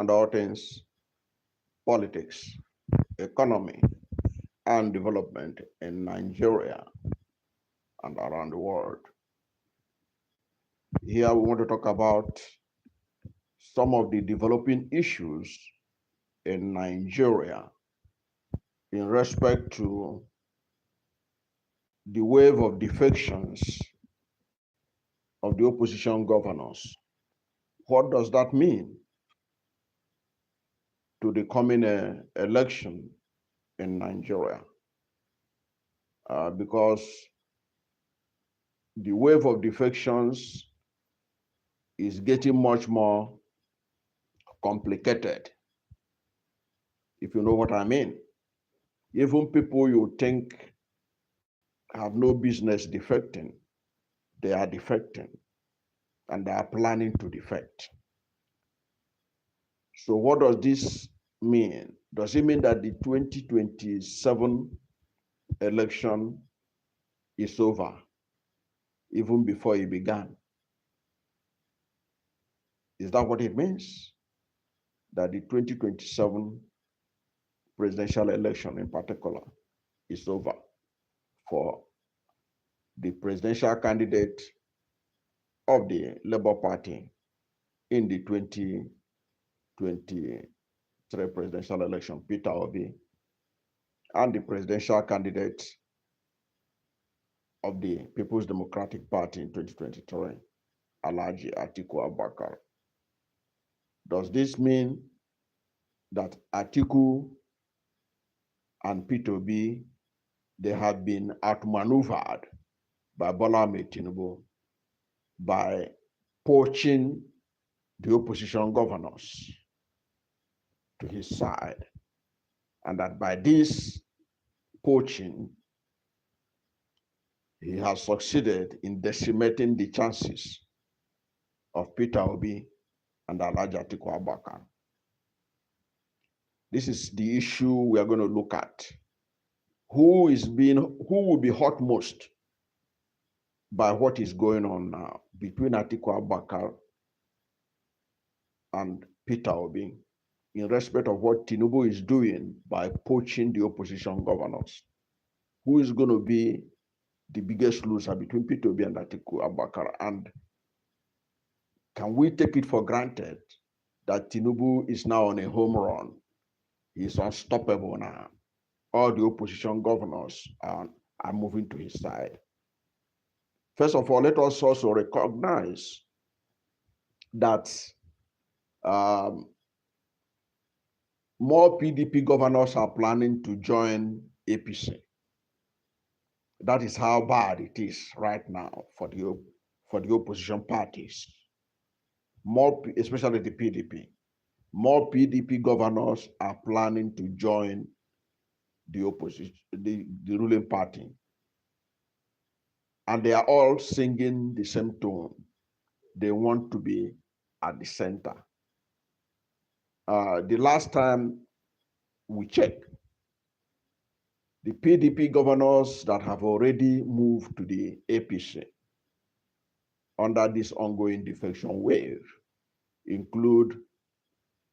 and all things politics, economy, and development in Nigeria and around the world. Here we want to talk about some of the developing issues in Nigeria in respect to the wave of defections of the opposition governors. What does that mean to the coming election in Nigeria? Because the wave of defections is getting much more complicated, if you know what I mean. Even people you think have no business defecting, they are defecting, and they are planning to defect. So what does this mean? Does it mean that the 2027 election is over, even before it began? Is that what it means? That the 2027 presidential election in particular is over for the presidential candidate of the Labour Party in the 2023 presidential election, Peter Obi, and the presidential candidate of the People's Democratic Party in 2023, Alhaji Atiku Abubakar. Does this mean that Atiku and Peter Obi, they have been outmaneuvered by Bola Ahmed Tinubu by poaching the opposition governors to his side, and that by this poaching, he has succeeded in decimating the chances of Peter Obi and Alhaji Atiku Abubakar? This is the issue we are going to look at. Who will be hurt most by what is going on now between Atiku Abubakar and Peter Obi in respect of what Tinubu is doing by poaching the opposition governors? Who is going to be the biggest loser between Peter Obi and Atiku Abubakar? And can we take it for granted that Tinubu is now on a home run? He's unstoppable now. All the opposition governors are moving to his side. First of all, let us also recognize that more PDP governors are planning to join APC. That is how bad it is right now for the opposition parties. More, especially the PDP. More PDP governors are planning to join the opposition, the ruling party. And they are all singing the same tone. They want to be at the center. The last time we checked, the PDP governors that have already moved to the APC under this ongoing defection wave include,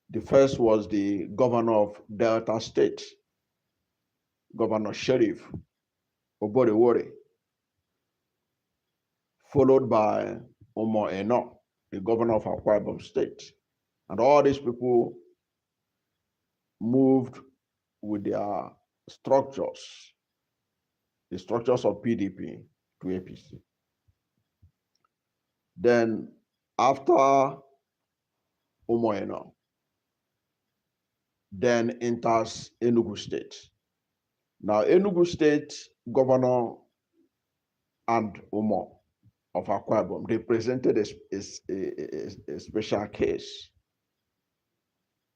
the first was the governor of Delta State, Governor Sheriff Oborewore, followed by Omo Eno, the governor of Akwa Ibom State. And all these people moved with their structures, the structures of PDP to APC. Then after Omo Eno, then enters Enugu State. Now, Enugu State Governor and Omo of Akwa Ibom, they presented a special case.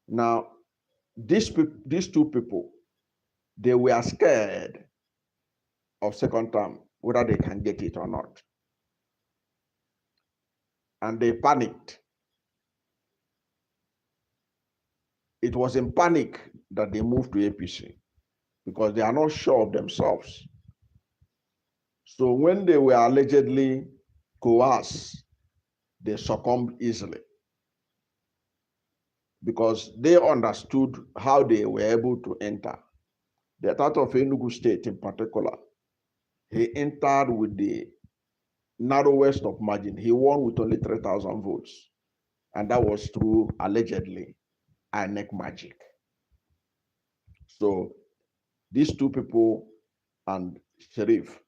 Now, these two people, they were scared of second term, whether they can get it or not. And they panicked. It was in panic that they moved to APC because they are not sure of themselves. So when they were allegedly coerced, they succumbed easily. because they understood how they were able to enter. The part of Enugu State in particular, he entered with the narrowest of margin. He won with only 3,000 votes. And that was through, allegedly, INEC magic. So these two people and Sheriff,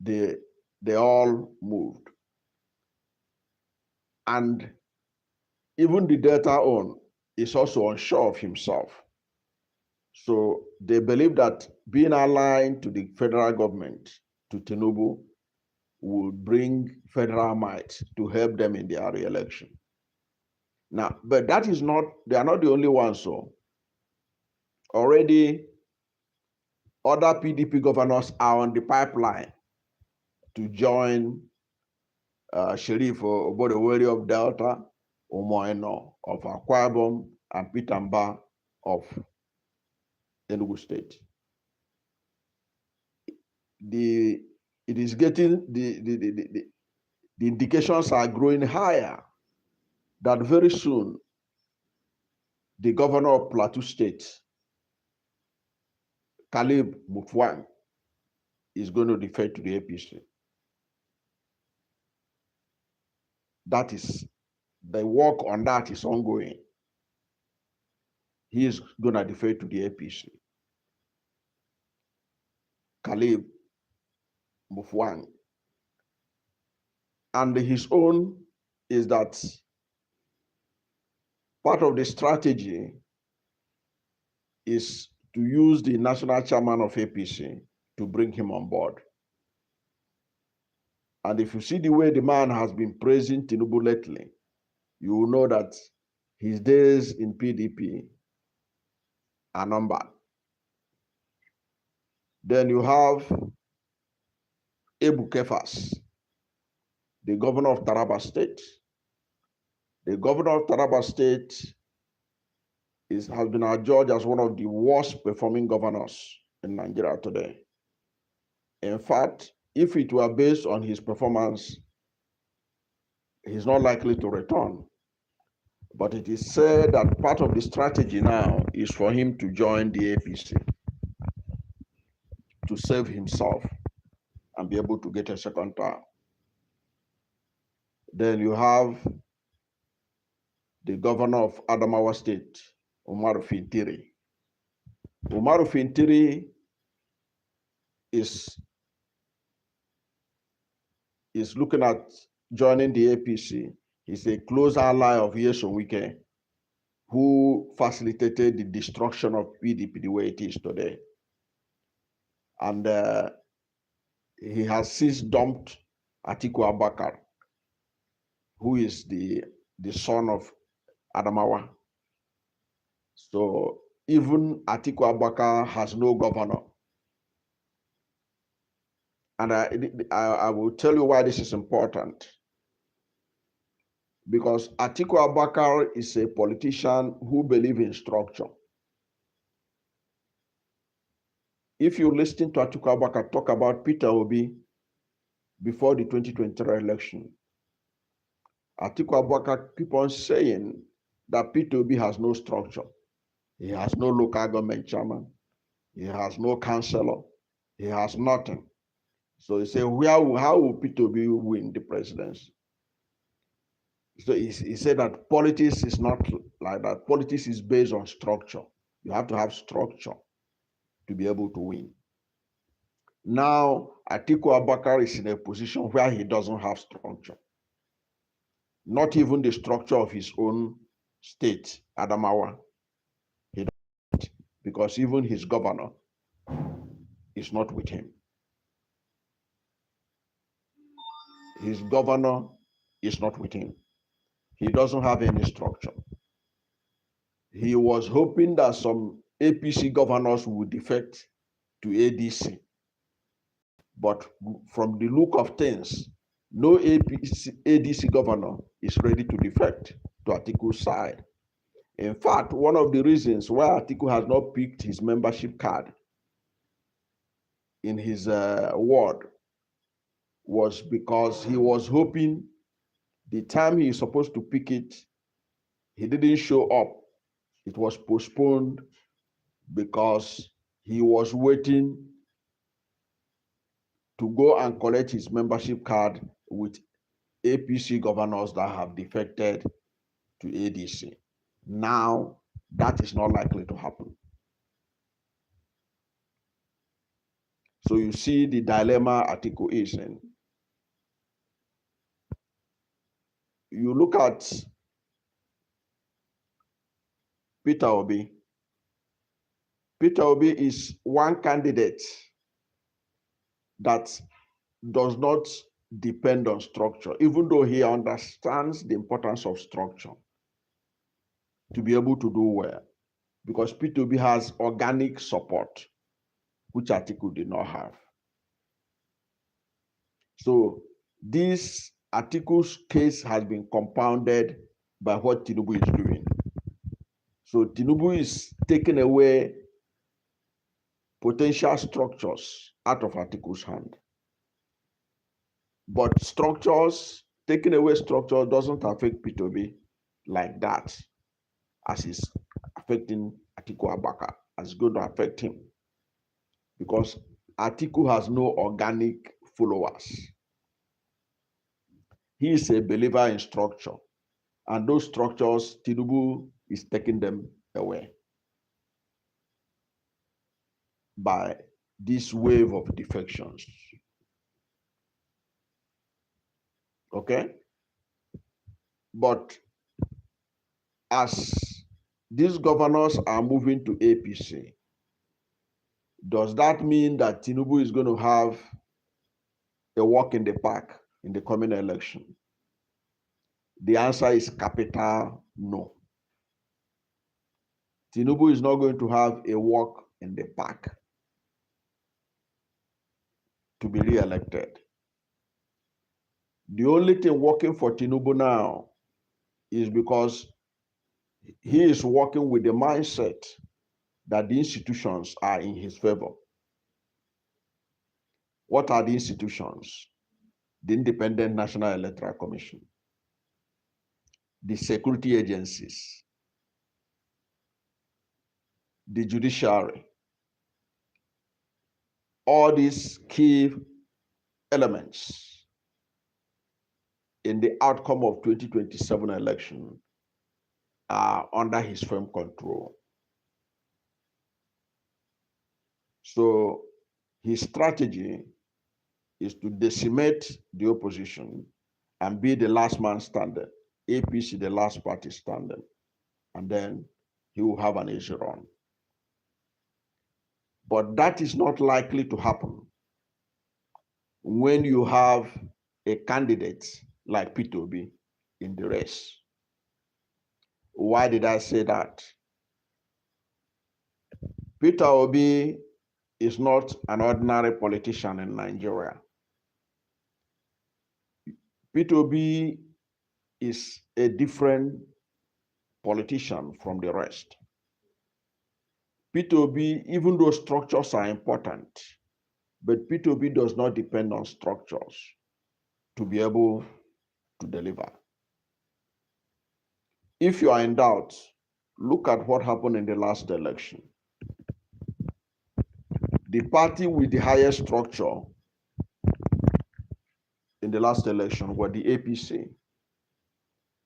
they all moved. And even the Delta own is also unsure of himself. So they believe that being aligned to the federal government, to Tinubu, would bring federal might to help them in their re-election. Now, but that is not, they are not the only ones. So already other PDP governors are on the pipeline to join Sheriff Obodewere of Delta, Omoeno of Akwa Ibom, and Peter Mba of Enugu State. It is getting, the indications are growing higher that very soon the governor of Plateau State, Caleb Mutfwang, is going to defect to the APC. That is, the work on that is ongoing. He is going to defect to the APC. Caleb Mutfwang. And his own is that part of the strategy is to use the national chairman of APC to bring him on board. And if you see the way the man has been praising Tinubu lately, you will know that his days in PDP are numbered. Then you have Ebu Kefas, the governor of Taraba State. The governor of Taraba State has been adjudged as one of the worst performing governors in Nigeria today. In fact, if it were based on his performance, he's not likely to return. But it is said that part of the strategy now is for him to join the APC to save himself and be able to get a second term. Then you have the governor of Adamawa State, Umaru Fintiri. Umaru Fintiri is looking at joining the APC. He's a close ally of Nyesom Wike, who facilitated the destruction of PDP the way it is today. And he has since dumped Atiku Abubakar, who is the son of Adamawa. So even Atiku Abubakar has no governor. And I will tell you why this is important. Because Atiku Abubakar is a politician who believes in structure. If you listen to Atiku Abubakar talk about Peter Obi before the 2023 election, Atiku Abubakar keep on saying that Peter Obi has no structure. He has no local government chairman. He has no councillor. He has nothing. So he said, how will Peter Obi win the presidency? So he said that politics is not like that. Politics is based on structure. You have to have structure to be able to win. Now, Atiku Abubakar is in a position where he doesn't have structure. Not even the structure of his own state, Adamawa. He doesn't, because even his governor is not with him. His governor is not with him. He doesn't have any structure. He was hoping that some APC governors would defect to ADC. But from the look of things, no ADC governor is ready to defect to Atiku's side. In fact, one of the reasons why Atiku has not picked his membership card in his ward was because he was hoping the time he is supposed to pick it, he didn't show up. It was postponed because he was waiting to go and collect his membership card with APC governors that have defected to ADC. Now, that is not likely to happen. So you see the dilemma Atiku is in. You look at Peter Obi. Peter Obi is one candidate that does not depend on structure, even though he understands the importance of structure to be able to do well, because Peter Obi has organic support, which Atiku did not have. So this Atiku's case has been compounded by what Tinubu is doing. So Tinubu is taking away potential structures out of Atiku's hand. But taking away structure doesn't affect Peter Obi like that, as is affecting Atiku Abubakar, as it's going to affect him. Because Atiku has no organic followers. He is a believer in structure, and those structures, Tinubu is taking them away by this wave of defections. Okay? But as these governors are moving to APC, does that mean that Tinubu is going to have a walk in the park in the coming election? The answer is capital no. Tinubu is not going to have a walk in the park to be re-elected. The only thing working for Tinubu now is because he is working with the mindset that the institutions are in his favor. What are the institutions? The Independent National Electoral Commission, the security agencies, the judiciary. All these key elements in the outcome of 2027 election are under his firm control. So his strategy is to decimate the opposition and be the last man standing, APC the last party standing, and then he will have an easy run. But that is not likely to happen when you have a candidate like Peter Obi in the race. Why did I say that? Peter Obi is not an ordinary politician in Nigeria. Peter Obi is a different politician from the rest. Peter Obi, even though structures are important, but Peter Obi does not depend on structures to be able to deliver. If you are in doubt, look at what happened in the last election. The party with the highest structure in the last election were the APC.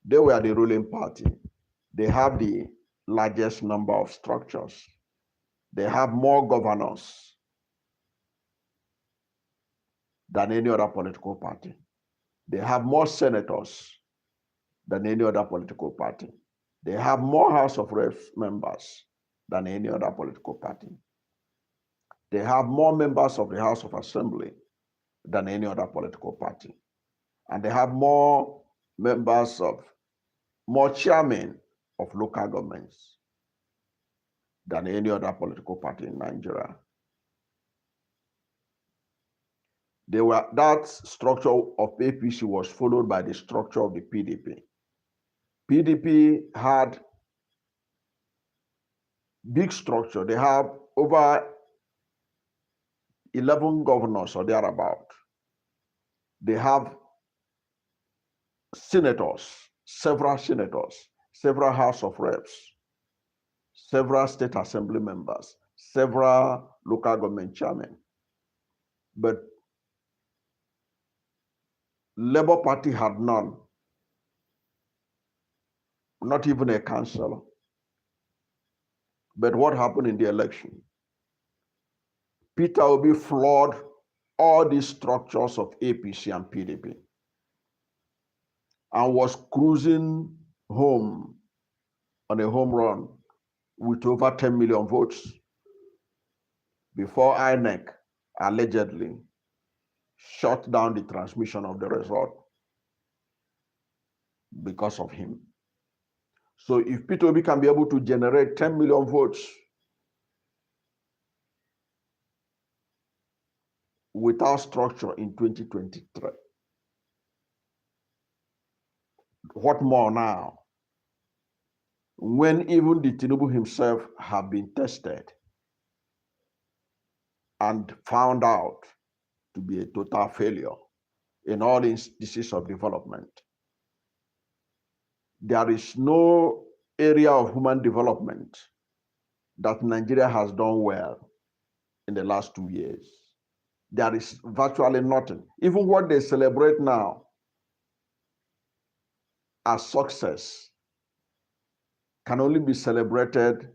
They were the ruling party. They have the largest number of structures. They have more governors than any other political party. They have more senators than any other political party. They have more House of Reps members than any other political party. They have more members of the House of Assembly than any other political party. And they have more chairmen of local governments than any other political party in Nigeria. That structure of APC was followed by the structure of the PDP. PDP had big structure. They have over 11 governors or thereabout. They have senators, several senators, several House of Reps, several state assembly members, several local government chairmen. But Labour Party had none, not even a councillor. But what happened in the election? Peter Obi flawed all these structures of APC and PDP and was cruising home on a home run with over 10 million votes before INEC allegedly shut down the transmission of the result because of him. So if Peter Obi can be able to generate 10 million votes without structure in 2023, what more now? When even the Tinubu himself have been tested and found out to be a total failure in all instances of development. There is no area of human development that Nigeria has done well in the last 2 years. There is virtually nothing. Even what they celebrate now as success can only be celebrated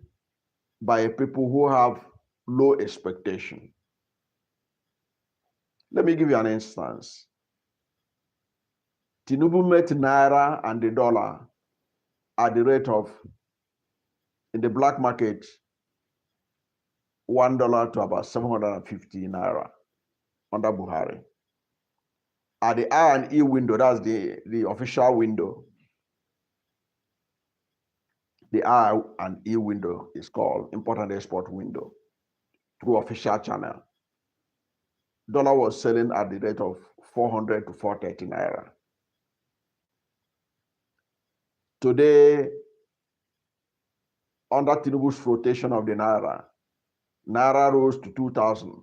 by people who have low expectation. Let me give you an instance. Tinubu met Naira and the dollar at the rate of, in the black market, $1 to about 750 Naira under Buhari. At the I&E window, that's the official window. The I&E window is called import and export window through official channel. Dollar was selling at the rate of 400 to 430 Naira. Today, under Tinubu's flotation of the Naira, Naira rose to 2,000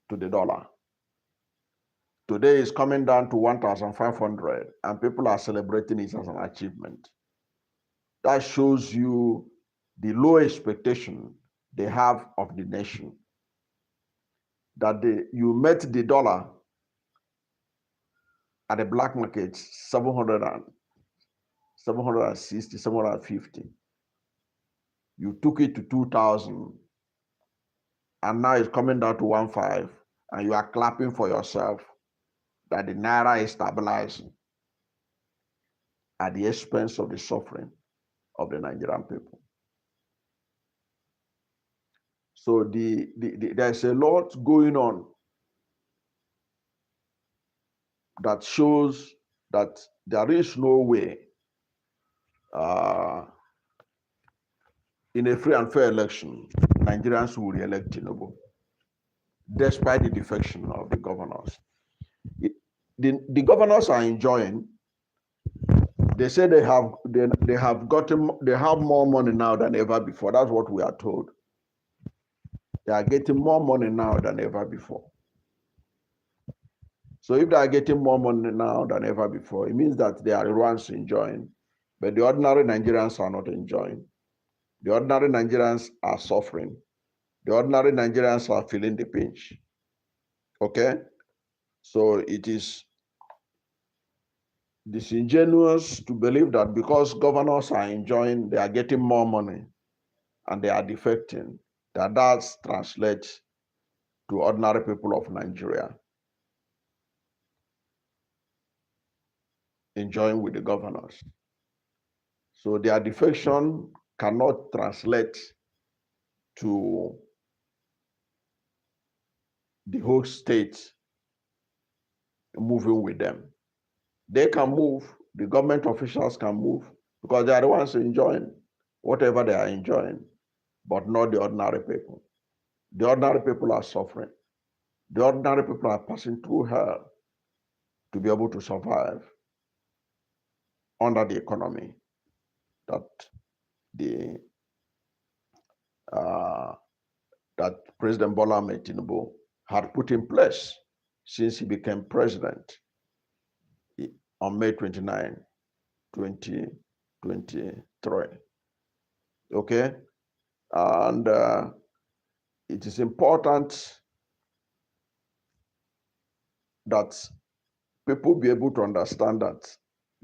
to the dollar. Today is coming down to 1,500, and people are celebrating it as an achievement. That shows you the low expectation they have of the nation. That you met the dollar at the black market 760, 750. You took it to 2,000, and now it's coming down to 1,500, and you are clapping for yourself that the Naira is stabilizing at the expense of the suffering of the Nigerian people. So there's a lot going on that shows that there is no way in a free and fair election, Nigerians will re-elect Tinubu, despite the defection of the governors. The governors are enjoying. They say they have more money now than ever before. That's what we are told. They are getting more money now than ever before. So if they are getting more money now than ever before, it means that they are the ones enjoying, but the ordinary Nigerians are not enjoying. The ordinary Nigerians are suffering. The ordinary Nigerians are feeling the pinch. Okay? So it is disingenuous to believe that because governors are enjoying, they are getting more money and they are defecting, that translates to ordinary people of Nigeria enjoying with the governors. So their defection cannot translate to the whole state moving with them. They can move, the government officials can move, because they are the ones enjoying whatever they are enjoying, but not the ordinary people. The ordinary people are suffering. The ordinary people are passing through hell to be able to survive under the economy that that President Bola Ahmed Tinubu had put in place since he became president on May 29, 2022. 2023. Okay? And it is important that people be able to understand that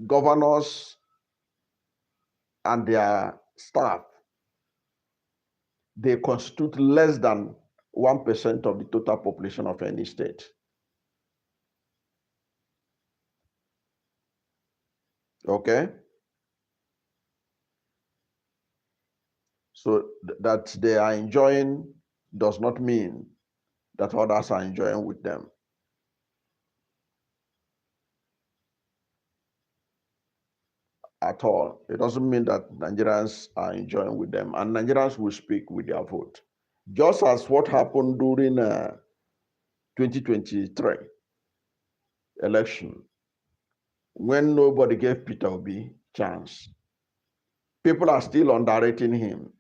governors and their staff, they constitute less than 1% of the total population of any state. Okay? So that they are enjoying does not mean that others are enjoying with them. At all. It doesn't mean that Nigerians are enjoying with them, and Nigerians will speak with their vote. Just as what happened during 2023 election, when nobody gave Peter Obi chance. People are still underrating him.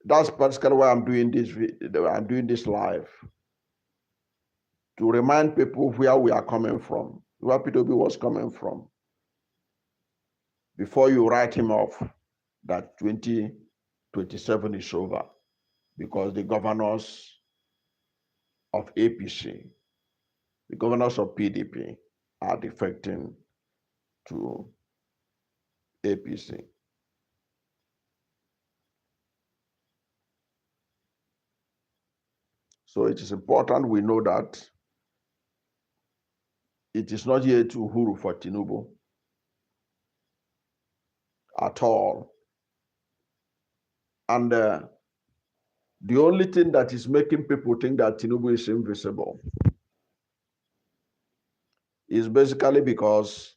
That's basically why I'm doing this live, to remind people where we are coming from, where Peter Obi was coming from, before you write him off that 2027 is over, because the governors of APC, the governors of PDP are defecting to APC. So it is important we know that it is not yet Uhuru for Tinubu at all. And the only thing that is making people think that Tinubu is invisible is basically because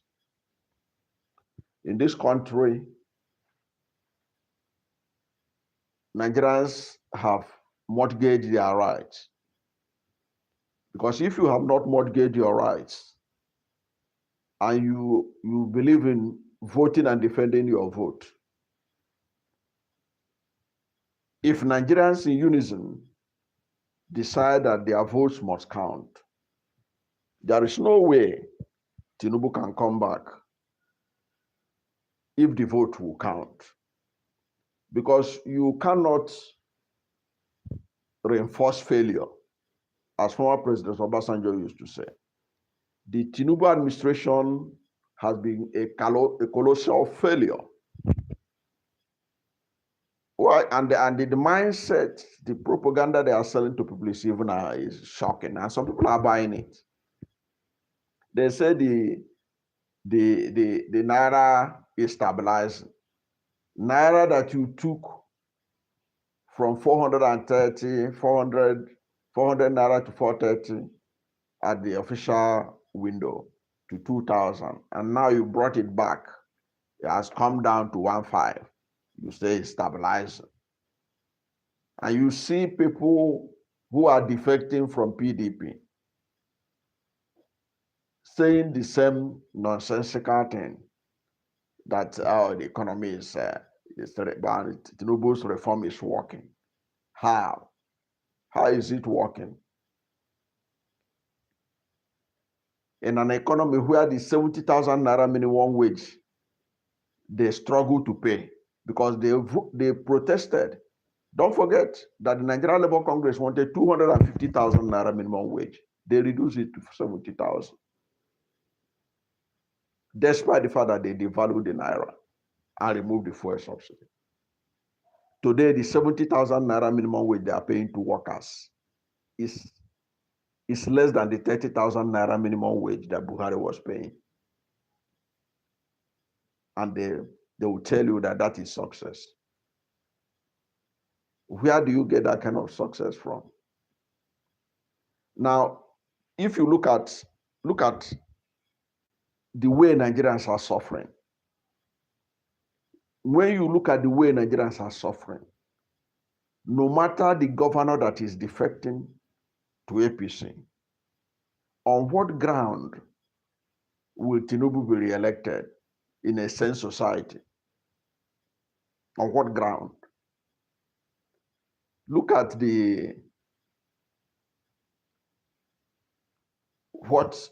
in this country, Nigerians have mortgaged their rights. Because if you have not mortgaged your rights and you believe in voting and defending your vote, if Nigerians in unison decide that their votes must count, there is no way Tinubu can come back if the vote will count. Because you cannot reinforce failure, as former President Obasanjo used to say. The Tinubu administration has been a colossal failure. Well, and the mindset, the propaganda they are selling to people is shocking, and some people are buying it. They say the naira is stabilizing. Naira that you took from 430, 400 naira to 430 at the official window to 2,000, and now you brought it back. It has come down to 1.5. You say it's stabilizing. And you see people who are defecting from PDP saying the same nonsensical thing, that the economy is Tinubu's reform is working. How? How is it working? In an economy where the 70,000 naira minimum wage, they struggle to pay because they protested. Don't forget that the Nigerian Labour Congress wanted 250,000 naira minimum wage. They reduced it to 70,000. Despite the fact that they devalued the naira and removed the fuel subsidy. Today, the 70,000 naira minimum wage they are paying to workers is less than the 30,000 naira minimum wage that Buhari was paying. And they will tell you that that is success. Where do you get that kind of success from? Now, if you look at the way Nigerians are suffering, when you look at the way Nigerians are suffering, no matter the governor that is defecting to APC, on what ground will Tinubu be re-elected in a sane society? On what ground? Look at what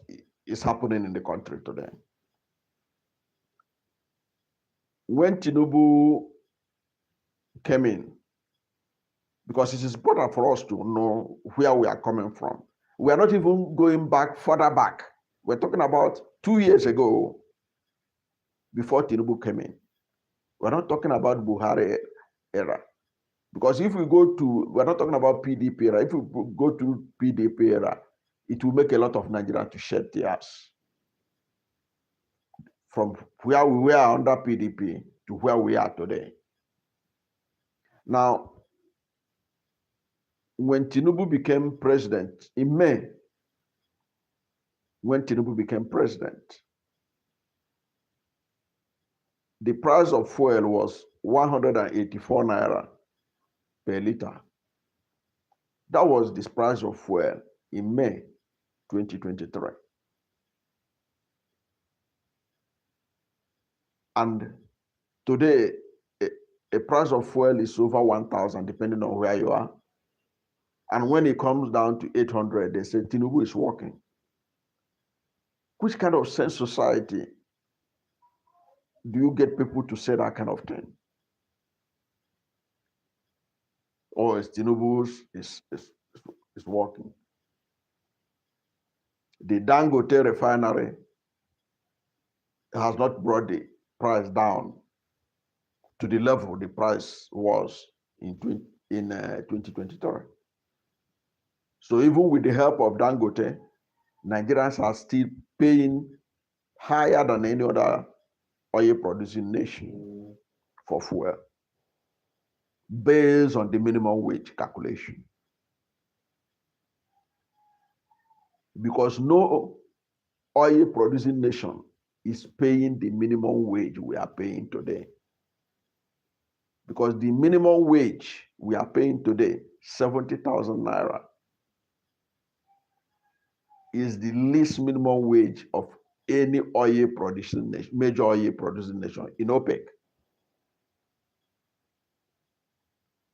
is happening in the country today. when Tinubu came in, because it is important for us to know where we are coming from. We are not even going back further back. We're talking about 2 years ago, before Tinubu came in. We're not talking about Buhari era. Because if we go to, we're not talking about PDP era. If we go to PDP era, it will make a lot of Nigerians to shed tears. From where we were under PDP to where we are today. Now, when Tinubu became president in May, when Tinubu became president, the price of fuel was 184 naira per liter. That was the price of fuel in May 2023. And today, a price of fuel is over 1,000, depending on where you are. And when it comes down to 800, they say Tinubu is working. Which kind of sense society do you get people to say that kind of thing? Or is Tinubu's is working? The Dangote refinery has not brought the price down to the level the price was in 2023. So even with the help of Dangote, Nigerians are still paying higher than any other oil-producing nation for fuel, based on the minimum wage calculation. Because no oil-producing nation is paying the minimum wage we are paying today. Because the minimum wage we are paying today, 70,000 naira, is the least minimum wage of any oil-producing nation, major oil-producing nation in OPEC.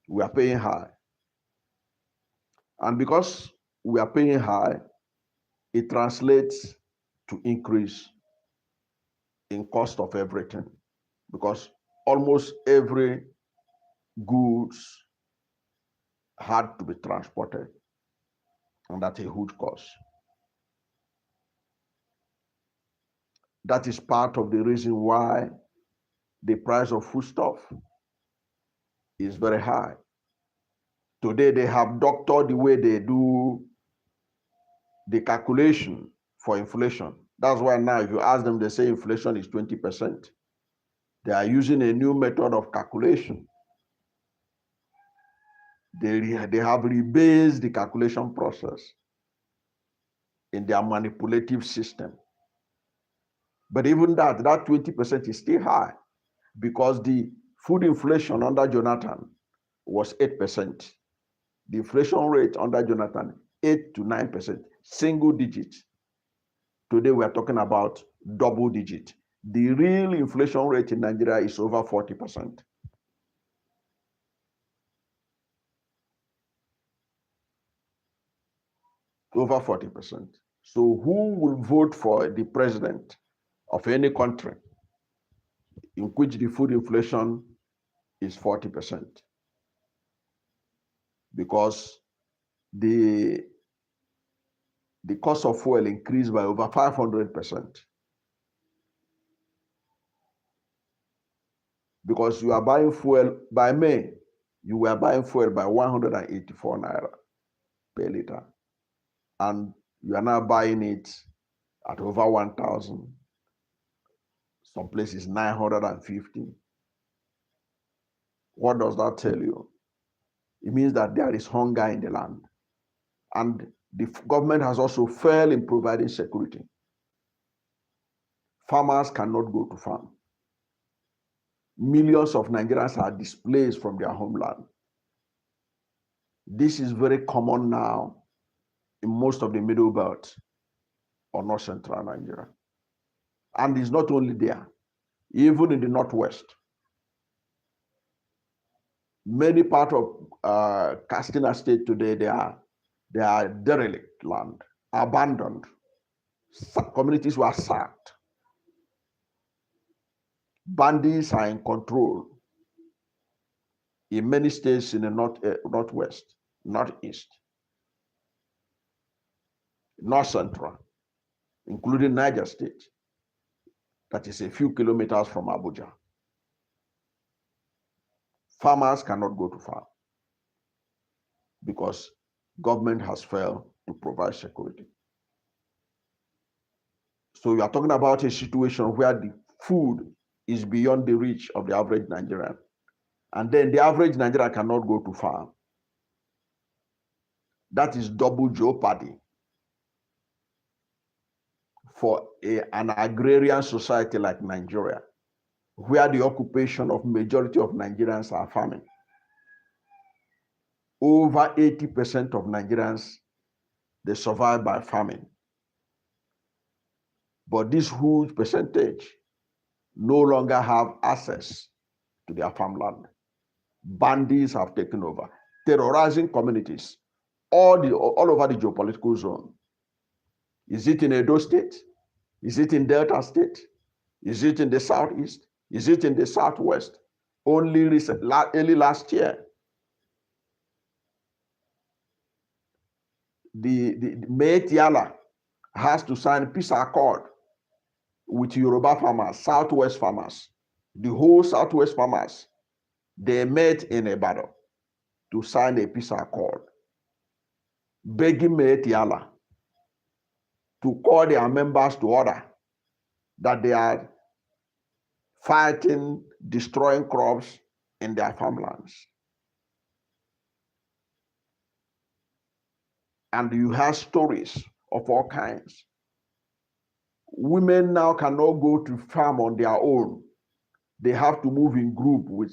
We are paying high. And because we are paying high, it translates to increase in cost of everything, because almost every goods had to be transported, and that's a huge cost. That is part of the reason why the price of foodstuff is very high. Today, they have doctored the way they do the calculation for inflation. That's why now, if you ask them, they say inflation is 20%. They are using a new method of calculation. They have rebased the calculation process in their manipulative system. But even that 20% is still high, because the food inflation under Jonathan was 8%. The inflation rate under Jonathan, 8 to 9%, single digit. Today we are talking about double digit. The real inflation rate in Nigeria is over 40%. Over 40%. So who will vote for the president of any country in which the food inflation is 40%? Because the cost of fuel increased by over 500%. Because you are buying fuel, by May, you were buying fuel by 184 naira per liter. And you are now buying it at over 1,000. Some places 950. What does that tell you? It means that there is hunger in the land. And the government has also failed in providing security. Farmers cannot go to farm. Millions of Nigerians are displaced from their homeland. This is very common now in most of the middle belt or north central Nigeria. And it's not only there, even in the northwest. Many parts of Katsina State today, they are derelict land, abandoned. Communities were sacked Bandits are in control in many states in the northwest, northeast, north central, including Niger State, that is a few kilometers from Abuja. Farmers cannot go to farm because government has failed to provide security. So you are talking about a situation where the food is beyond the reach of the average Nigerian. And then the average Nigerian cannot go to farm. That is double jeopardy for an agrarian society like Nigeria, where the occupation of majority of Nigerians are farming. Over 80% of Nigerians, they survive by farming. But this huge percentage no longer have access to their farmland. Bandits have taken over, terrorizing communities all over the geopolitical zone. Is it in Edo State? Is it in Delta State? Is it in the Southeast? Is it in the Southwest? Only early last year, the Metiala has to sign peace accord with Yoruba farmers, Southwest farmers. The whole Southwest farmers, they met in Ibadan to sign a peace accord, begging Metiala to call their members to order, that they are fighting, destroying crops in their farmlands. And you have stories of all kinds. Women now cannot go to farm on their own. They have to move in group with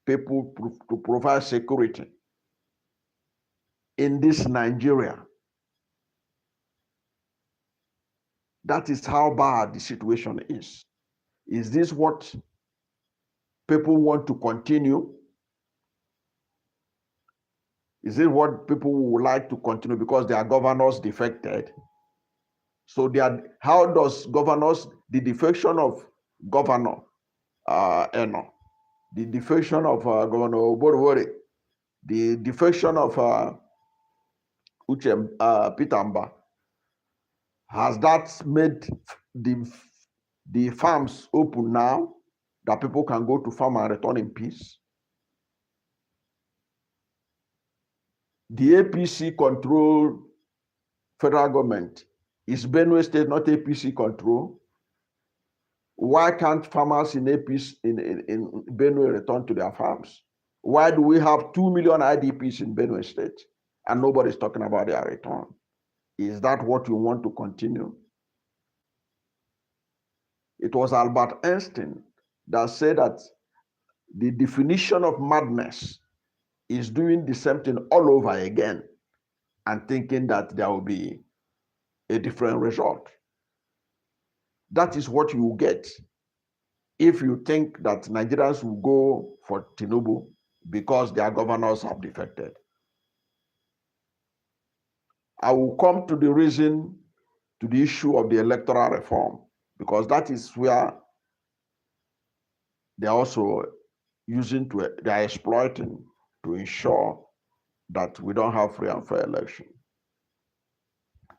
people to provide security. In this Nigeria, that is how bad the situation is. Is this what people want to continue? Is it what people would like to continue because their governors defected? So how does the defection of Governor Eno, the defection of Governor Oborowore, the defection of Peter Mba, has that made the farms open now that people can go to farm and return in peace? The APC control federal government. Is Benue State not APC control? Why can't farmers in APC in Benue return to their farms? Why do we have 2 million IDPs in Benue State and nobody's talking about their return? Is that what you want to continue? It was Albert Einstein that said that the definition of madness is doing the same thing all over again and thinking that there will be a different result. That is what you will get if you think that Nigerians will go for Tinubu because their governors have defected. I will come to the reason, to the issue of the electoral reform, because that is where they're also they're exploiting to ensure that we don't have free and fair election.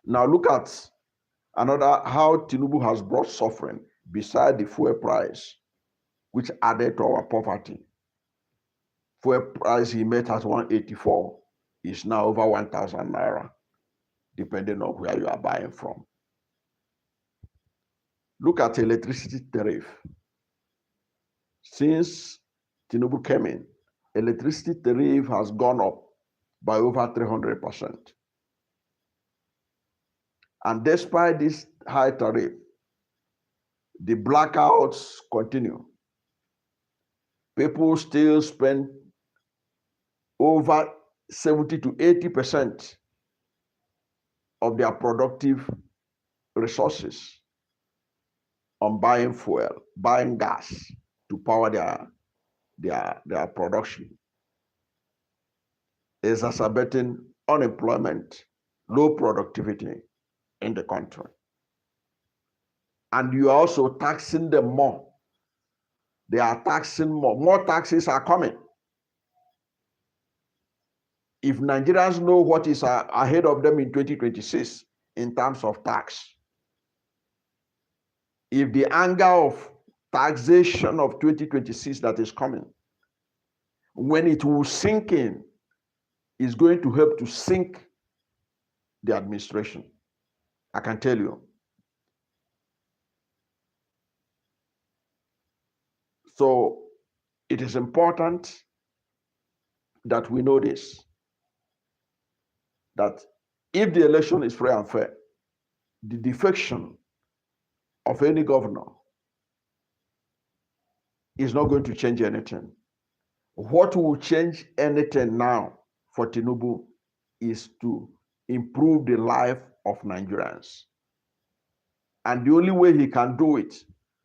Now look at how Tinubu has brought suffering beside the fuel price, which added to our poverty. Fuel price he met at 184 is now over 1,000 naira, depending on where you are buying from. Look at electricity tariff. Since Tinubu came in, electricity tariff has gone up by over 300%. And despite this high tariff, the blackouts continue. People still spend over 70 to 80% of their productive resources on buying fuel, buying gas to power their production, exacerbating unemployment, low productivity in the country. And you are also taxing them more They are taxing more. More taxes are coming. If Nigerians know what is ahead of them in 2026 in terms of tax, if the anger of taxation of 2026 that is coming, when it will sink in, is going to help to sink the administration. I can tell you. So it is important that we know this, that if the election is free and fair, the defection of any governor is not going to change anything. What will change anything now for Tinubu is to improve the life of Nigerians. And the only way he can do it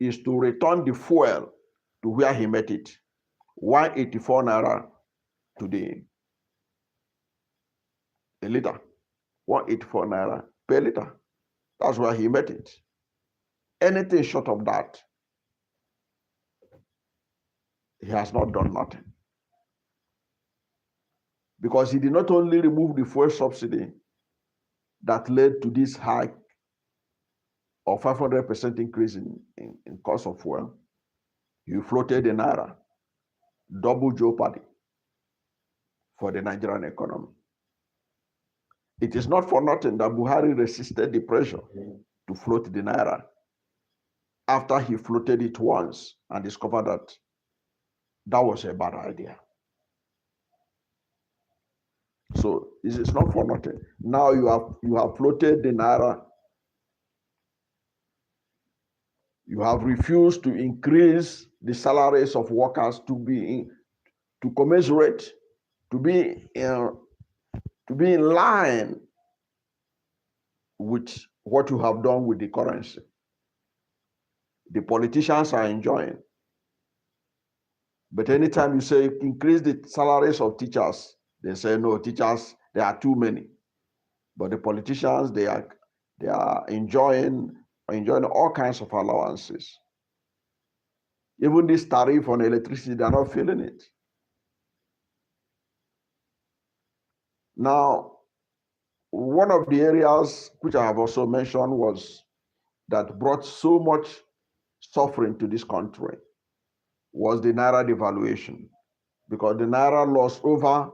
is to return the fuel to where he met it. 184 naira today, a liter. 184 naira per liter. That's where he met it. Anything short of that, he has not done nothing. Because he did not only remove the fuel subsidy that led to this hike of 500% increase in cost of fuel, he floated the naira, double jeopardy for the Nigerian economy. It is not for nothing that Buhari resisted the pressure to float the naira after he floated it once and discovered that that was a bad idea. So this is not for nothing. Now you have floated the naira. You have refused to increase the salaries of workers to commensurate, to be in line with what you have done with the currency. The politicians are enjoying. But anytime you say increase the salaries of teachers, they say no, teachers, there are too many. But the politicians, they are enjoying all kinds of allowances. Even this tariff on electricity, they're not feeling it. Now, one of the areas which I have also mentioned was that brought so much suffering to this country was the naira devaluation, because the naira lost over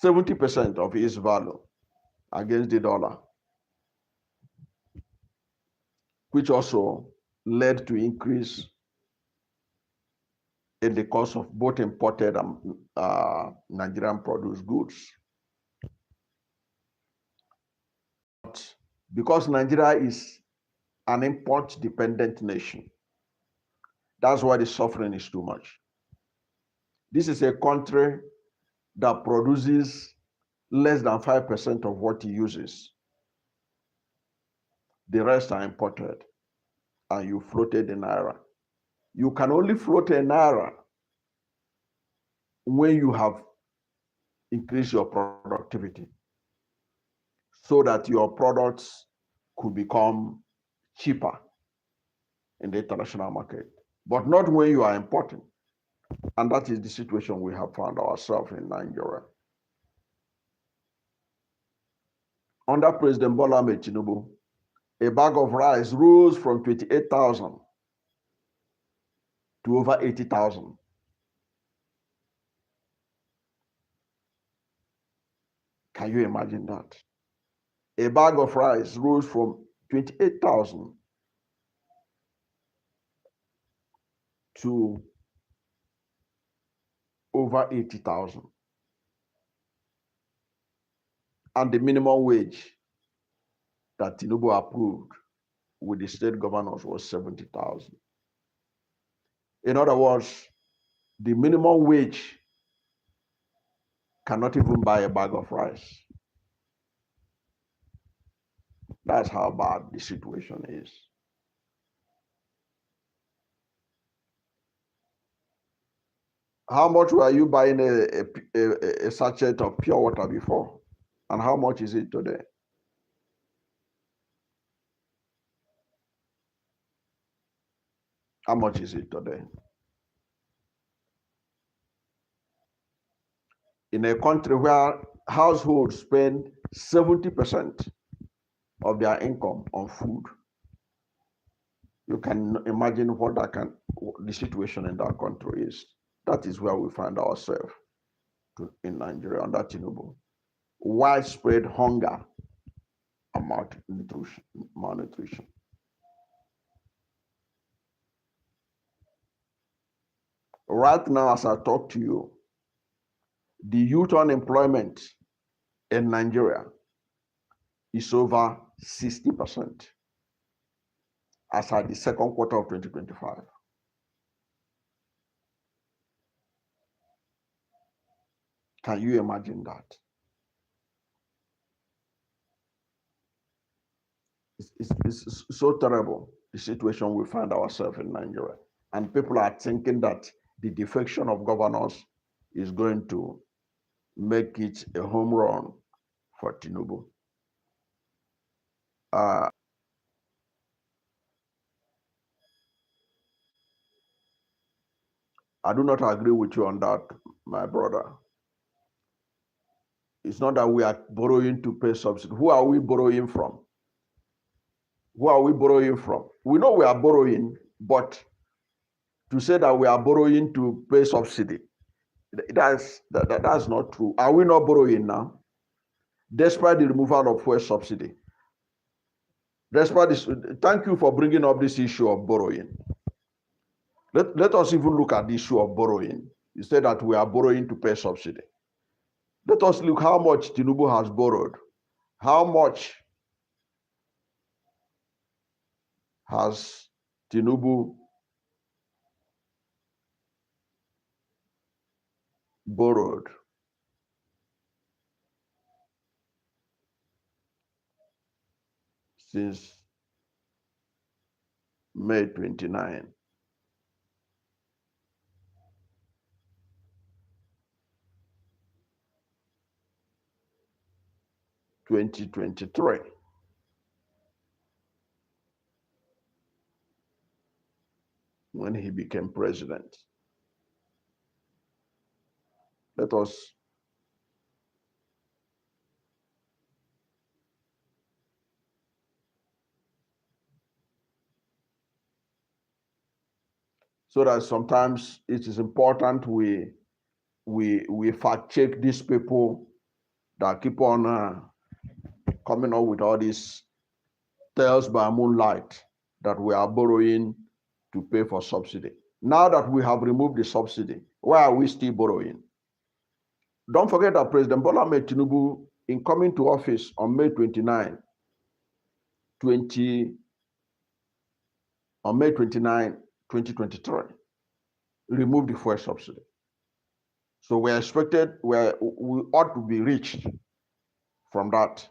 70% of its value against the dollar, which also led to increase in the cost of both imported and Nigerian produced goods. But because Nigeria is an import-dependent nation, that's why the suffering is too much. This is a country that produces less than 5% of what it uses. The rest are imported, and you floated the naira. You can only float a naira when you have increased your productivity so that your products could become cheaper in the international market, but not when you are importing. And that is the situation we have found ourselves in Nigeria. Under President Bola Ahmed Tinubu, a bag of rice rose from 28,000 to over 80,000. Can you imagine that? A bag of rice rose from 28,000 to over 80,000. And the minimum wage that Tinubu approved with the state governors was 70,000. In other words, the minimum wage cannot even buy a bag of rice. That's how bad the situation is. How much were you buying a sachet of pure water before? And how much is it today? How much is it today? In a country where households spend 70% of their income on food, you can imagine what the situation in that country is. That is where we find ourselves in Nigeria under Tinubu. Widespread hunger and malnutrition. Right now, as I talk to you, the youth unemployment in Nigeria is over 60% as at the second quarter of 2025. Can you imagine that? It's so terrible, the situation we find ourselves in Nigeria. And people are thinking that the defection of governors is going to make it a home run for Tinubu. I do not agree with you on that, my brother. It's not that we are borrowing to pay subsidy. Who are we borrowing from? Who are we borrowing from? We know we are borrowing, but to say that we are borrowing to pay subsidy, that's not true. Are we not borrowing now? Despite the removal of fuel subsidy. Despite this, thank you for bringing up this issue of borrowing. Let us even look at the issue of borrowing. You said that we are borrowing to pay subsidy. Let us look how much Tinubu has borrowed. How much has Tinubu borrowed? Since May 29. (2023), when he became president. Let us so that sometimes it is important we fact check these people that keep on coming up with all these tales by moonlight that we are borrowing to pay for subsidy. Now that we have removed the subsidy, why are we still borrowing? Don't forget that President Bola Ahmed Tinubu, in coming to office on May 29, 2023, removed the fuel subsidy. So we ought to be reached from that.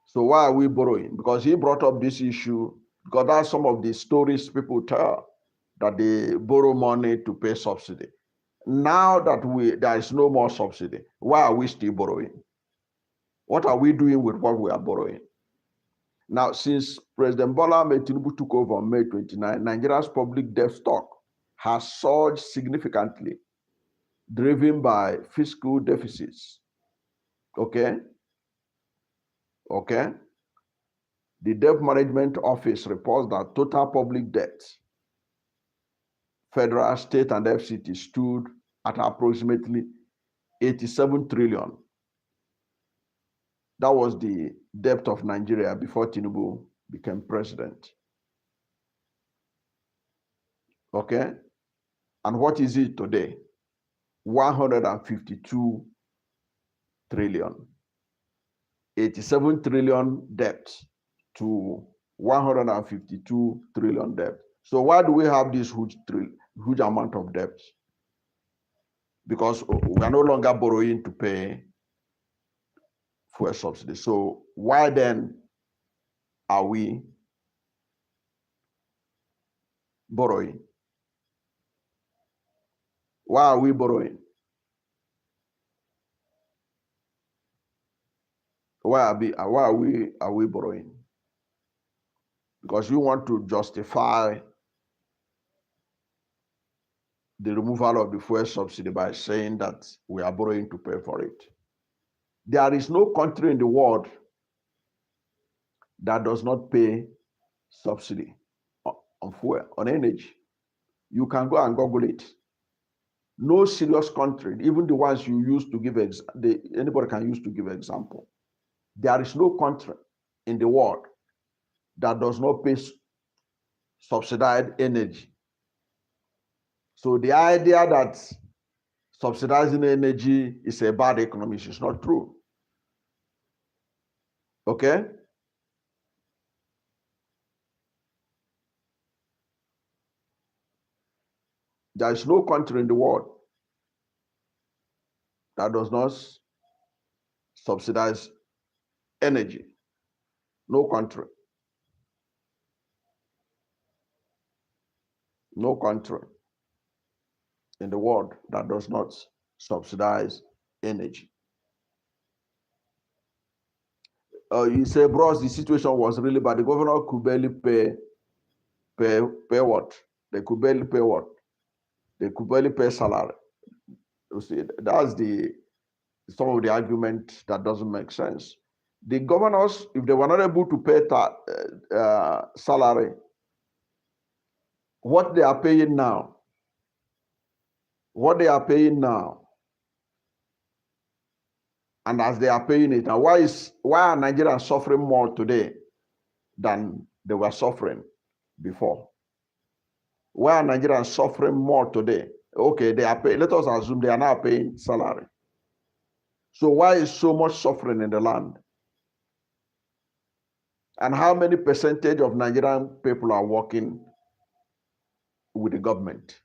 So why are we borrowing? Because he brought up this issue, because that's some of the stories people tell, that they borrow money to pay subsidy. Now that there is no more subsidy, why are we still borrowing? What are we doing with what we are borrowing? Now, since President Bola Ahmed Tinubu took over on May 29, Nigeria's public debt stock has surged significantly, driven by fiscal deficits. Okay? The Debt Management Office reports that total public debt, federal, state, and FCT, stood at approximately 87 trillion. That was the debt of Nigeria before Tinubu became president. Okay? And what is it today? 152 trillion. 87 trillion debt to 152 trillion debt. So why do we have this huge amount of debt? Because we are no longer borrowing to pay fuel subsidy. So why then are we borrowing? Why are we borrowing? Why are we borrowing? Because we want to justify the removal of the fuel subsidy by saying that we are borrowing to pay for it. There is no country in the world that does not pay subsidy on fuel, on energy. You can go and Google it. No serious country, even the ones you use to give anybody can use to give example. There is no country in the world that does not pay subsidized energy. So the idea that subsidizing energy is a bad economy is not true. Okay? There is no country in the world that does not subsidize energy. No country. No country in the world that does not subsidize energy. You say, bros, the situation was really bad. The governor could barely pay what? They could barely pay what? They could barely pay salary. You see, that's some of the argument that doesn't make sense. The governors, if they were not able to pay salary, what they are paying now, and as they are paying it now, why are Nigerians suffering more today than they were suffering before? Why are Nigerians suffering more today? Okay, they are paying. Let us assume they are now paying salary. So why is so much suffering in the land? And how many percentage of Nigerian people are working with the government?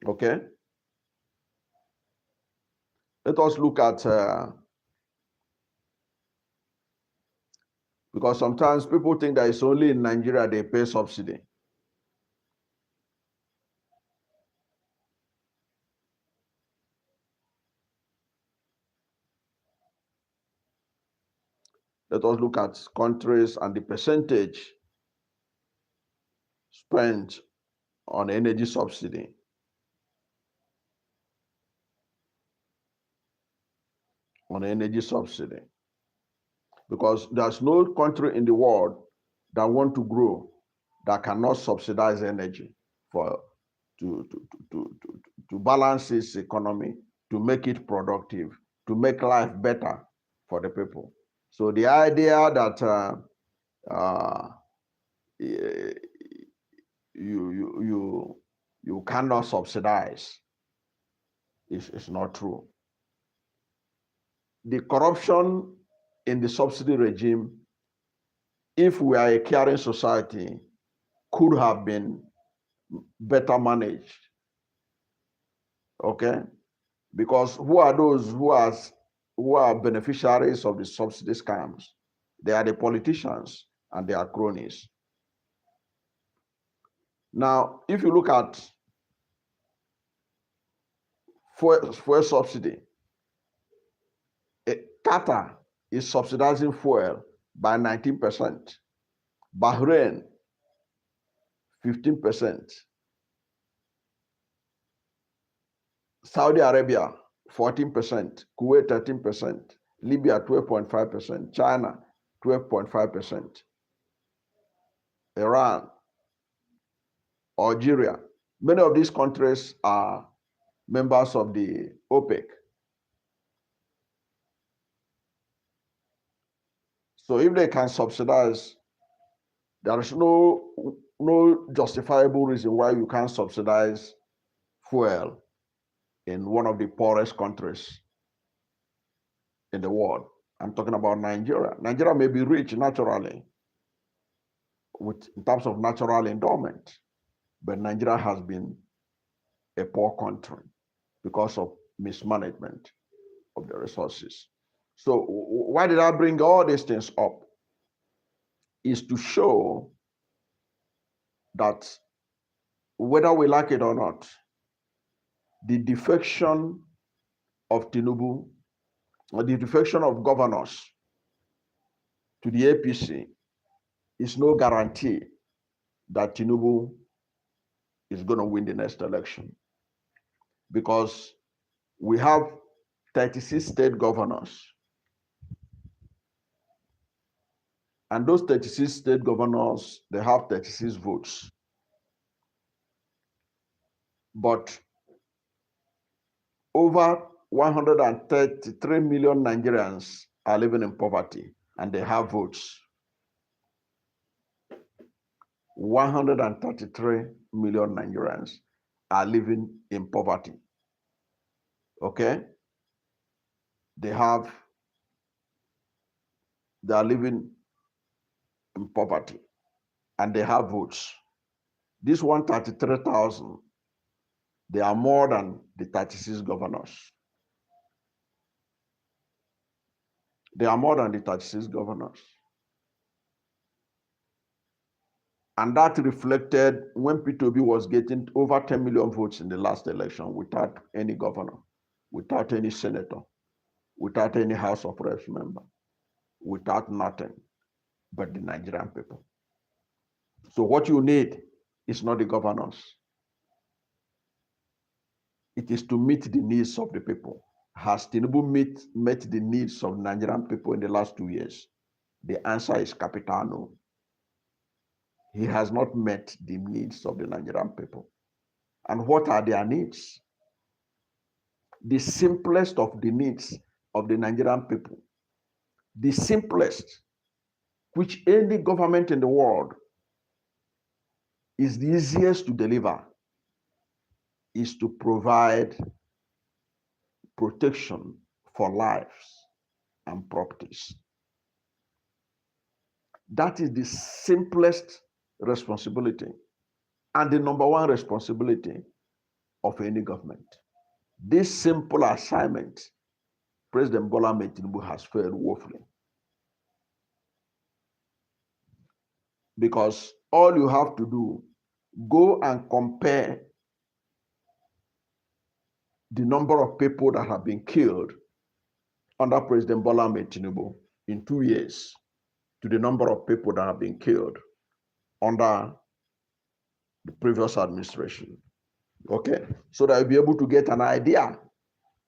Okay. Let us look at, because sometimes people think that it's only in Nigeria they pay subsidy. Let us look at countries and the percentage spent on energy subsidy. On energy subsidy. Because there's no country in the world that want to grow that cannot subsidize energy to balance its economy, to make it productive, to make life better for the people. So the idea that you cannot subsidize is not true. The corruption in the subsidy regime, if we are a caring society, could have been better managed. Okay? Because who are those who are beneficiaries of the subsidy scams? They are the politicians and their cronies. Now, if you look at fuel subsidy, Qatar is subsidizing fuel by 19%. Bahrain, 15%. Saudi Arabia, 14%. Kuwait, 13%. Libya, 12.5%. China, 12.5%. Iran, Algeria. Many of these countries are members of the OPEC. So if they can subsidize, there is no justifiable reason why you can't subsidize fuel in one of the poorest countries in the world. I'm talking about Nigeria. Nigeria may be rich naturally in terms of natural endowment, but Nigeria has been a poor country because of mismanagement of the resources. So why did I bring all these things up? Is to show that whether we like it or not, the defection of Tinubu or the defection of governors to the APC is no guarantee that Tinubu is going to win the next election, because we have 36 state governors. And those 36 state governors, they have 36 votes. But over 133 million Nigerians are living in poverty, and they have votes. 133 million Nigerians are living in poverty. Okay? They are living in poverty, and they have votes. This 133,000, they are more than the 36 governors. They are more than the 36 governors. And that reflected when P2B was getting over 10 million votes in the last election without any governor, without any senator, without any House of Reps member, without nothing but the Nigerian people. So what you need is not the governors. It is to meet the needs of the people. Has Tinubu met the needs of Nigerian people in the last 2 years? The answer is capital no. He has not met the needs of the Nigerian people. And what are their needs? The simplest of the needs of the Nigerian people, the simplest, which any government in the world is the easiest to deliver, is to provide protection for lives and properties. That is the simplest responsibility and the number one responsibility of any government. This simple assignment, President Bola Ahmed Tinubu has failed woefully. Because all you have to do, go and compare the number of people that have been killed under President Bola Ahmed Tinubu in 2 years to the number of people that have been killed under the previous administration. Okay, so that you'll be able to get an idea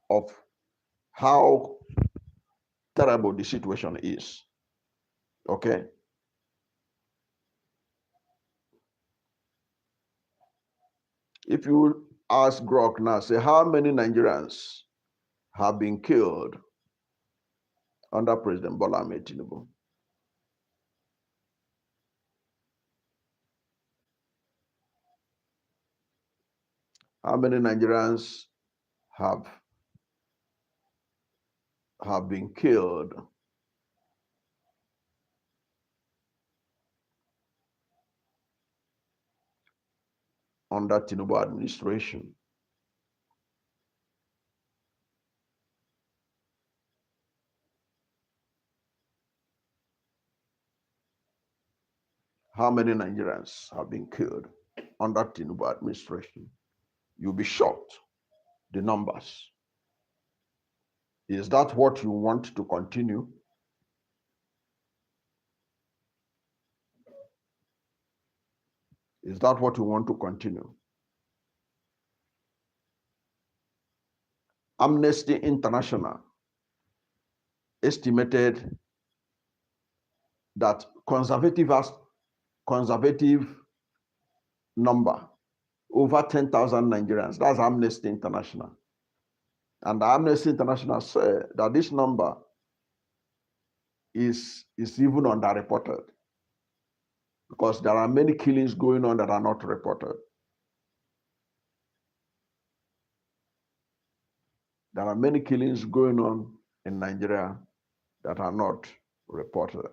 of how terrible the situation is. Okay. If you ask Grok now, say how many Nigerians have been killed under President Bola Ahmed Tinubu? How many Nigerians have been killed under Tinubu administration? How many Nigerians have been killed under Tinubu administration? You'll be shocked, the numbers. Is that what you want to continue? Is that what you want to continue? Amnesty International estimated that conservative number, over 10,000 Nigerians. That's Amnesty International. And Amnesty International said that this number is even underreported, because there are many killings going on that are not reported. There are many killings going on in Nigeria that are not reported.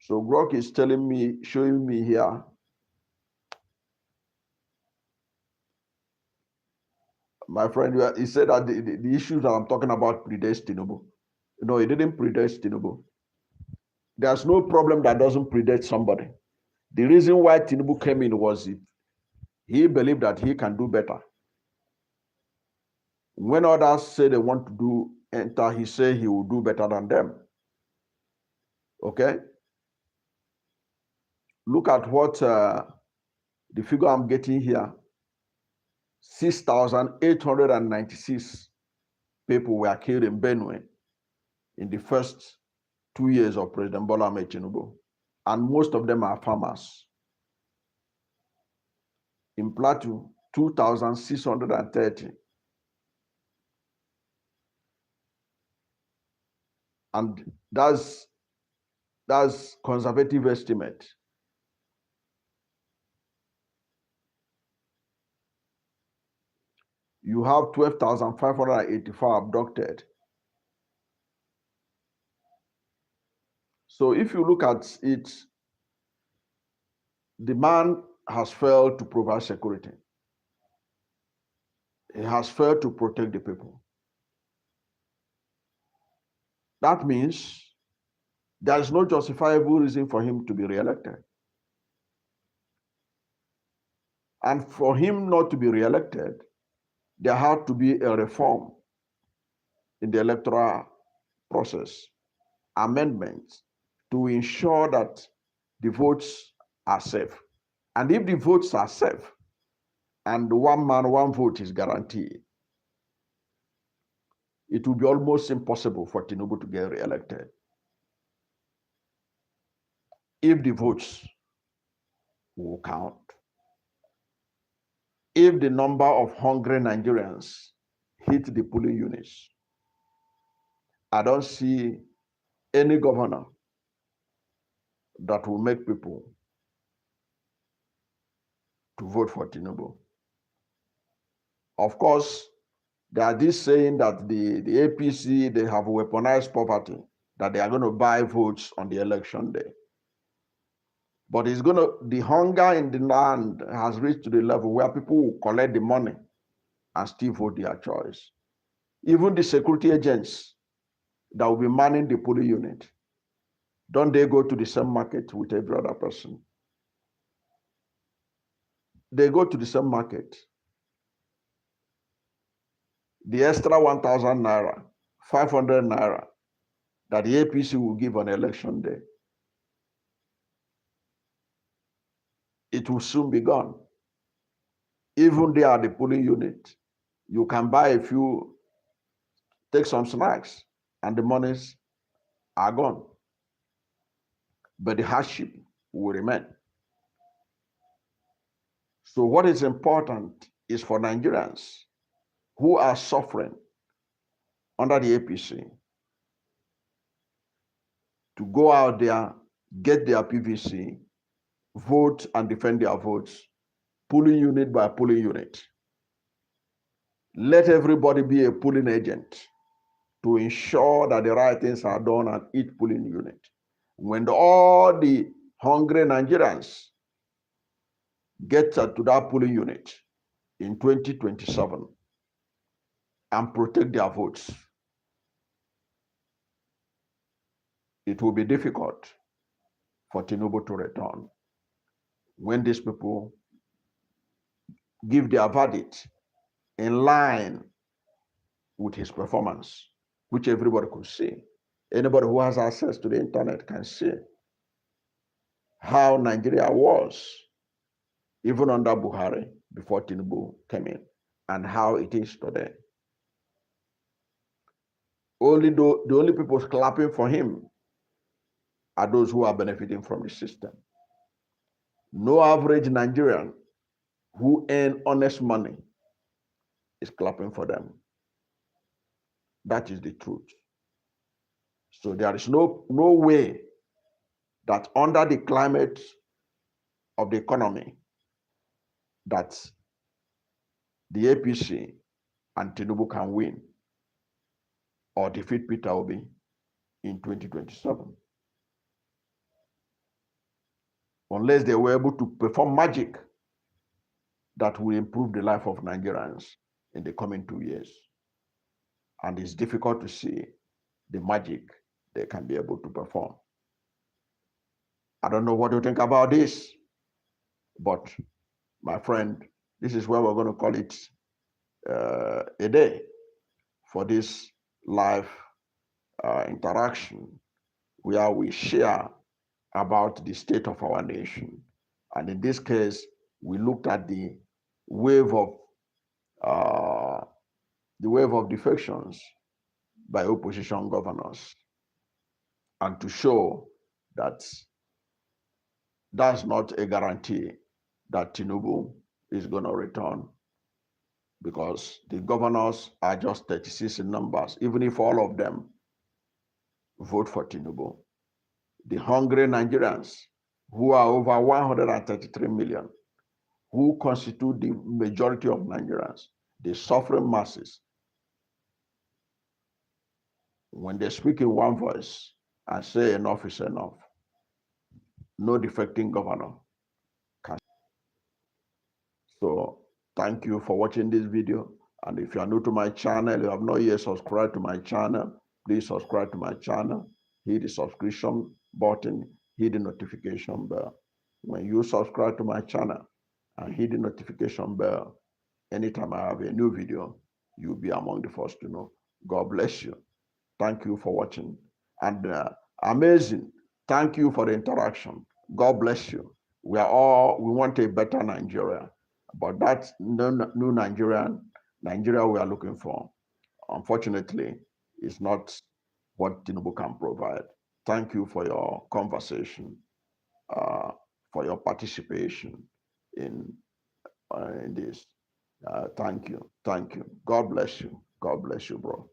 So Grok is telling me, showing me here, my friend, he said that the issues that I'm talking about predates Tinubu. No, it didn't predate Tinubu. There's no problem that doesn't predate somebody. The reason why Tinubu came in was he believed that he can do better. When others say they want to enter, he said he will do better than them. Okay? Look at what The figure I'm getting here, 6,896 people were killed in Benue in the first 2 years of President Bola Ahmed Tinubu. And most of them are farmers. In Plateau, 2,630. And that's conservative estimate. You have 12,584 abducted. So if you look at it, the man has failed to provide security. He has failed to protect the people. That means there is no justifiable reason for him to be re-elected. And for him not to be re-elected, there had to be a reform in the electoral process, amendments to ensure that the votes are safe. And if the votes are safe, and one man, one vote is guaranteed, it will be almost impossible for Tinubu to get re-elected. If the votes will count, if the number of hungry Nigerians hit the polling units, I don't see any governor that will make people to vote for Tinubu. Of course, there are this saying that the APC, they have weaponized poverty, that they are going to buy votes on the election day. But the hunger in the land has reached to the level where people will collect the money and still vote their choice. Even the security agents that will be manning the polling unit, don't they go to the same market with every other person? They go to the same market. The extra 1,000 naira, 500 naira that the APC will give on election day, it will soon be gone. Even there at the polling unit, you can buy a few, take some snacks, and the monies are gone. But the hardship will remain. So what is important is for Nigerians who are suffering under the APC to go out there, get their PVC, vote and defend their votes, polling unit by polling unit. Let everybody be a polling agent to ensure that the right things are done at each polling unit. When all the hungry Nigerians get to that polling unit in 2027 and protect their votes, it will be difficult for Tinubu to return when these people give their verdict in line with his performance, which everybody could see. Anybody who has access to the internet can see how Nigeria was even under Buhari before Tinubu came in and how it is today. The only people clapping for him are those who are benefiting from the system. No average Nigerian who earn honest money is clapping for them. That is the truth. So there is no way that under the climate of the economy that the APC and Tinubu can win or defeat Peter Obi in 2027. Unless they were able to perform magic that will improve the life of Nigerians in the coming 2 years. And it's difficult to see the magic they can be able to perform. I don't know what you think about this, but my friend, this is where we're going to call it a day for this live interaction where we share about the state of our nation. And in this case, we looked at the wave of uh, defections by opposition governors, and to show that that's not a guarantee that Tinubu is going to return, because the governors are just 36 in numbers. Even if all of them vote for Tinubu, the hungry Nigerians, who are over 133 million, who constitute the majority of Nigerians, the suffering masses, when they speak in one voice and say enough is enough, no defecting governor can. So thank you for watching this video. And if you are new to my channel, you have not yet subscribed to my channel, please subscribe to my channel, hit the subscription button, hit the notification bell. When you subscribe to my channel and hit the notification bell, anytime I have a new video, you'll be among the first to know. God bless you. Thank you for watching. And amazing. Thank you for the interaction. God bless you. We want a better Nigeria. But that's new Nigeria we are looking for. Unfortunately, it's not what Tinubu can provide. Thank you for your conversation, for your participation in this. Thank you. Thank you. God bless you. God bless you, bro.